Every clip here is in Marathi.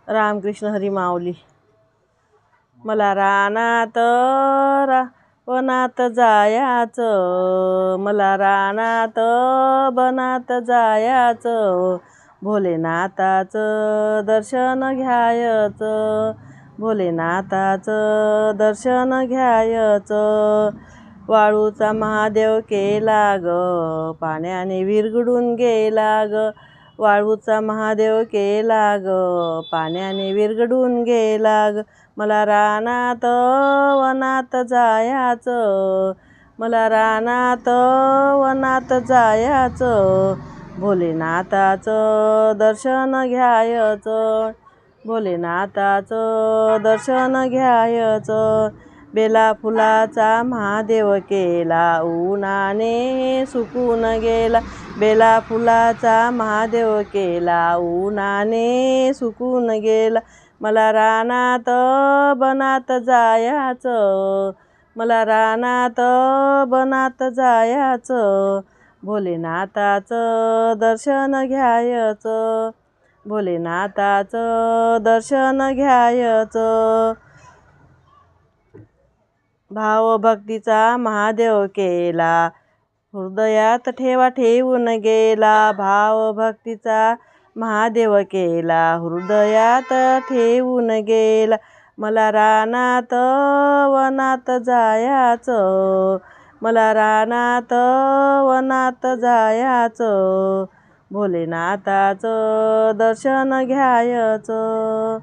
रामकृष्ण हरी माऊली. मला रानात वनात जायाचं, मला रानात बनात जायाचं, भोलेनाथाचं दर्शन घ्यायचं, भोलेनाथाचं दर्शन घ्यायचं. वाळूचा महादेव केला ग, पाण्याने विरघडून गेला ग, वाळूचा महादेव केला ग, पाण्याने विरघडून गेला ग. मला रानात वनात जायाचं, मला रानात वनात जायाचं, भोलेनाथाचं दर्शन घ्यायचं, भोलेनाथाचं दर्शन घ्यायचं. बेला फुलाचा महादेव केला, उन्हाने सुकून गेला, बेला फुलाचा महादेव केला, उन्हाने सुकून गेला. मला रानात बनात जायाचं, मला रानात बनात जायाचं, भोलेनाथाचं दर्शन घ्यायचं, भोलेनाथाचं दर्शन घ्यायचं. भावभक्तीचा महादेव केला, हृदयात ठेवा ठेवून गेला, भावभक्तीचा महादेव केला, हृदयात ठेवून गेला. मला रानात वनात जायाचं, मला रानात वनात जायाचं, भोलेनाथाचं दर्शन घ्यायचं,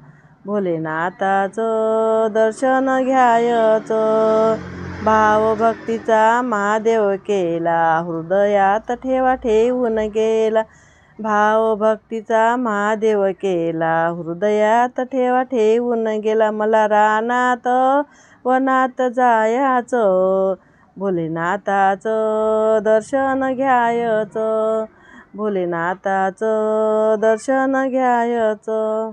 भोलेनाथाचं दर्शन घ्यायचं. भावभक्तीचा महादेव केला, हृदयात ठेवा ठेवून गेला, भावभक्तीचा महादेव केला, हृदयात ठेवा ठेवून गेला. मला रानात वनात जायाचं, भोलेनाथाचं दर्शन घ्यायचं, भोलेनाथाचं दर्शन घ्यायचं.